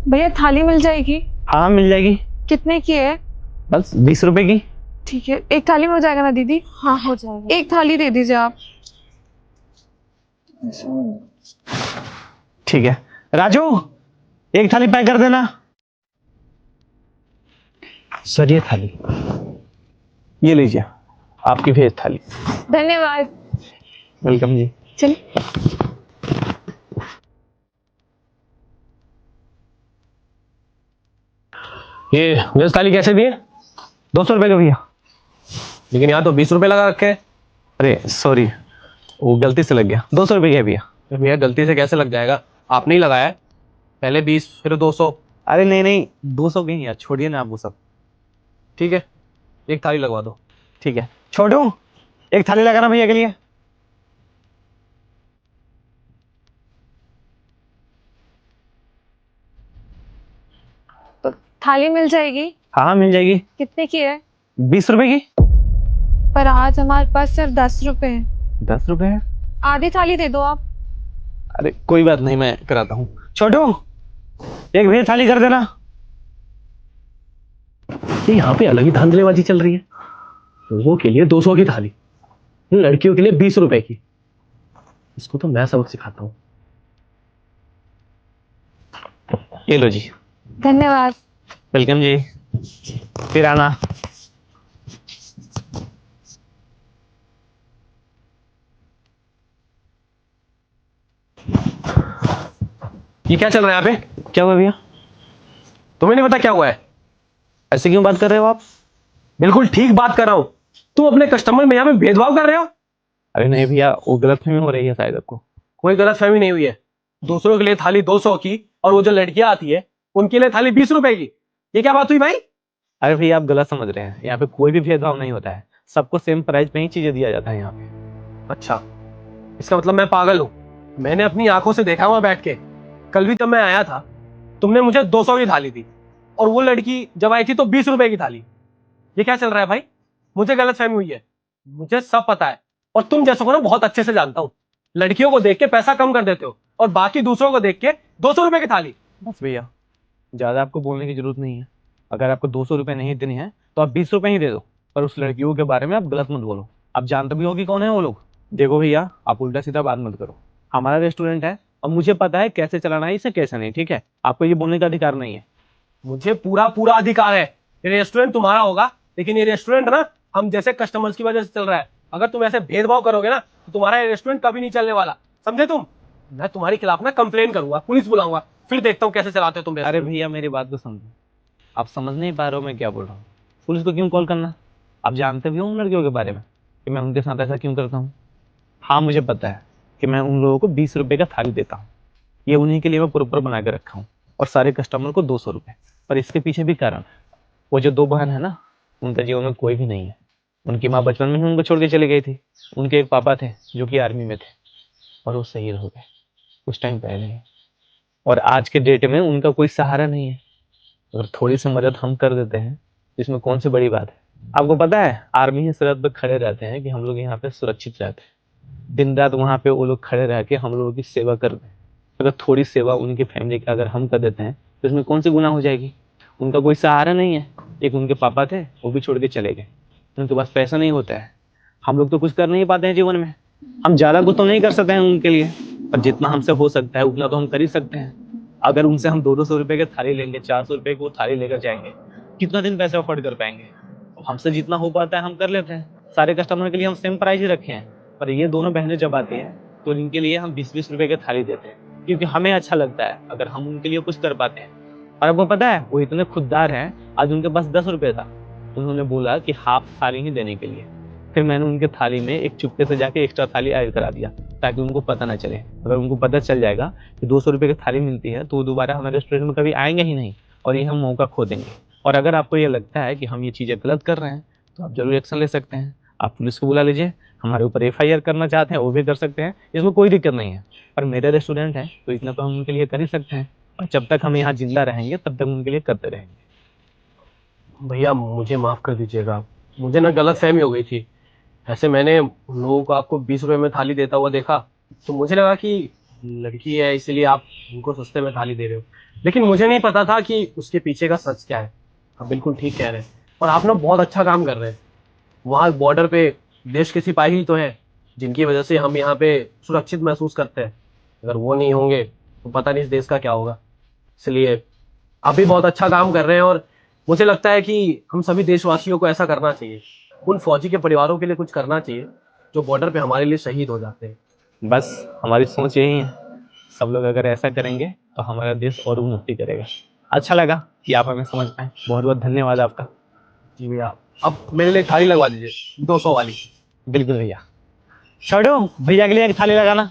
भैया थाली मिल जाएगी? हाँ मिल जाएगी। कितने की है? बस 20 रुपए की। ठीक है, एक थाली में हो जाएगा ना दीदी? हाँ हो जाएगा। एक थाली दे दीजिए आप। ठीक है राजू, एक थाली पैक कर देना। सर ये थाली, ये लीजिए आपकी भेज थाली। धन्यवाद। वेलकम जी। चलिए। ये वेज थाली कैसे दिए? 200 रुपए का भैया। लेकिन यहाँ तो 20 रुपए लगा रखे हैं। अरे सॉरी, वो गलती से लग गया। 200 रुपए का भैया। भैया गलती से कैसे लग जाएगा? आपने ही लगाया है, पहले 20 फिर 200। अरे नहीं नहीं, 200 के ही यार, छोड़िए ना आप वो सब। ठीक है, एक थाली लगवा दो। ठीक है छोटू, एक थाली लगाना भैया के लिए। तो थाली मिल जाएगी? हाँ मिल जाएगी। कितने की है? 20 रुपए की। पर आज हमारे पास सिर्फ 10 रुपए हैं। 10 रुपए है? आधी थाली दे दो आप। अरे कोई बात नहीं, मैं कराता हूँ। छोटू, एक भेज थाली कर देना। ये यहाँ पे अलग ही धांधलेबाजी चल रही है। लोगों के लिए 200 की थाली, लड़कियों के लिए 20 रुपए की। इसको तो मैं सबक सिखाता हूँ। ये लो जी। धन्यवाद। वेलकम जी, फिर आना। ये क्या चल रहा है यहाँ पे? क्या हुआ भैया? तुम्हें नहीं पता क्या हुआ है? ऐसे क्यों बात कर रहे हो आप? बिल्कुल ठीक बात कर रहा हूँ। तुम अपने कस्टमर में यहाँ पे भेदभाव कर रहे हो। अरे नहीं भैया, वो गलतफहमी हो रही है शायद आपको। कोई गलतफहमी नहीं हुई है। दूसरों के लिए थाली 200 की और वो जो लड़कियां आती है उनके लिए थाली 20 रुपए की। ये क्या बात हुई भाई? अरे भैया आप गलत समझ रहे हैं, यहाँ पे कोई भी भेदभाव नहीं होता है। सबको सेम प्राइस में ही चीजें दिया जाता है यहाँ पे। अच्छा, इसका मतलब मैं पागल हूँ। मैंने अपनी आंखों से देखा वहां बैठ के। कल भी जब मैं आया था तुमने मुझे 200 की थाली दी और वो लड़की जब आई थी तो 20 रुपए की थाली। ये क्या चल रहा है भाई? मुझे गलतफहमी हुई है, मुझे सब पता है। और तुम जैसों को ना बहुत अच्छे से जानता हूँ। लड़कियों को देख के पैसा कम कर देते हो और बाकी दूसरों को देख के 200 रुपए की थाली। बस भैया, ज्यादा आपको बोलने की जरूरत नहीं है। अगर आपको 200 रुपए नहीं देने हैं तो आप 20 रुपए ही दे दो। पर उस लड़कियों के बारे में आप गलत मत बोलो। आप जानते भी हो कि कौन है वो लोग। देखो भैया, आप उल्टा सीधा बात मत करो। हमारा रेस्टोरेंट है और मुझे पता है कैसे चलाना है इसे, कैसे नहीं। ठीक है, आपको ये बोलने का अधिकार नहीं है। मुझे पूरा पूरा अधिकार है। ये रेस्टोरेंट तुम्हारा होगा, लेकिन ये रेस्टोरेंट ना हम जैसे कस्टमर्स की वजह से चल रहा है। अगर तुम ऐसे भेदभाव करोगे ना तो तुम्हारा ये रेस्टोरेंट कभी नहीं चलने वाला, समझे तुम? मैं तुम्हारे खिलाफ ना कंप्लेन करूंगा, पुलिस बुलाऊंगा, फिर देखता हूँ कैसे चलाते हो तुम। अरे भैया मेरी बात को समझो, आप समझ नहीं पा रहे हो मैं क्या बोल रहा हूँ। पुलिस को क्यों कॉल करना? आप जानते भी हो उन लड़कियों के बारे में कि मैं उनके साथ ऐसा क्यों करता हूँ। हाँ मुझे पता है कि मैं उन लोगों को 20 रुपए का थाली देता हूँ। ये उन्हीं के लिए मैं प्रॉपर बना के रखा हूँ और सारे कस्टमर को 200 रुपए। पर इसके पीछे भी कारण है। वो जो 2 बहन है ना, उनका जीवन में कोई भी नहीं है। उनकी माँ बचपन में ही उनको छोड़ के चली गई थी। उनके एक पापा थे जो कि आर्मी में थे और वो शहीद हो गए कुछ टाइम पहले ही। और आज के डेट में उनका कोई सहारा नहीं है। अगर थोड़ी सी मदद हम कर देते हैं इसमें कौन सी बड़ी बात है। आपको पता है आर्मी की सरहद पर खड़े रहते हैं कि हम लोग यहाँ पे सुरक्षित रहते हैं। दिन रात वहाँ पे वो लोग खड़े रह के हम लोगों की सेवा कर रहे हैं। अगर थोड़ी सेवा उनकी फैमिली की अगर हम कर देते हैं तो इसमें कौन सी गुनाह हो जाएगी। उनका कोई सहारा नहीं है। एक उनके पापा थे, वो भी छोड़ के चले गए। उनके पास पैसा नहीं होता है। हम लोग तो कुछ कर नहीं पाते हैं जीवन में। हम ज़्यादा कुछ तो नहीं कर सकते हैं उनके लिए, पर जितना हमसे हो सकता है उतना तो हम कर ही सकते हैं। अगर उनसे हम 200 रुपए की थाली लेंगे, 400 रुपए की वो थाली लेकर जाएंगे, कितना दिन पैसे अफोर्ड कर पाएंगे? हमसे जितना हो पाता है हम कर लेते हैं। सारे कस्टमर के लिए हम सेम प्राइस ही रखे हैं। पर ये दोनों बहनें जब आती हैं तो इनके लिए हम 20-20 रुपए की थाली देते हैं, क्योंकि हमें अच्छा लगता है अगर हम उनके लिए कुछ कर पाते हैं। और आपको पता है वो इतने खुददार हैं, आज उनके पास 10 रुपए था, उन्होंने बोला कि हाफ थाली ही देने के लिए। फिर मैंने उनके थाली में एक चुपके से जाके एक्स्ट्रा थाली ऐड करा दिया ताकि उनको पता ना चले। अगर उनको पता चल जाएगा कि 200 रुपए की थाली मिलती है तो वो दोबारा हमारे रेस्टोरेंट में कभी आएंगे ही नहीं और ये हम मौका खो देंगे। और अगर आपको ये लगता है कि हम ये चीज़ें गलत कर रहे हैं तो आप जरूर एक्शन ले सकते हैं। आप पुलिस को बुला लीजिए, हमारे ऊपर FIR करना चाहते हैं वो भी कर सकते हैं, इसमें कोई दिक्कत नहीं है। पर मेरा रेस्टोरेंट है तो इतना तो हम उनके लिए कर ही सकते हैं और जब तक हम यहाँ जिंदा रहेंगे तब तक उनके लिए करते रहेंगे। भैया मुझे माफ कर दीजिएगा, मुझे ना गलतफहमी हो गई थी। ऐसे मैंने उन लोगों को आपको 20 रुपए में थाली देता हुआ देखा तो मुझे लगा कि लड़की है इसीलिए आप उनको सस्ते में थाली दे रहे हो, लेकिन मुझे नहीं पता था कि उसके पीछे का सच क्या है। आप बिल्कुल ठीक कह रहे हैं, और आप ना बहुत अच्छा काम कर रहे हैं। वहाँ बॉर्डर पे देश के सिपाही ही तो हैं जिनकी वजह से हम यहाँ पे सुरक्षित महसूस करते हैं। अगर वो नहीं होंगे तो पता नहीं इस देश का क्या होगा। इसलिए आप भी बहुत अच्छा काम कर रहे हैं, और मुझे लगता है कि हम सभी देशवासियों को ऐसा करना चाहिए। उन फौजी के परिवारों के लिए कुछ करना चाहिए जो बॉर्डर पे हमारे लिए शहीद हो जाते हैं। बस हमारी सोच यही है, सब लोग अगर ऐसा करेंगे तो हमारा देश और उन्नति करेगा। अच्छा लगा कि आप हमें समझ पाए, बहुत बहुत धन्यवाद आपका। जी भैया, अब मेरे लिए थाली लगवा दीजिए 200 वाली। बिल्कुल भैया। छोड़ो, भैया के लिए एक थाली लगाना।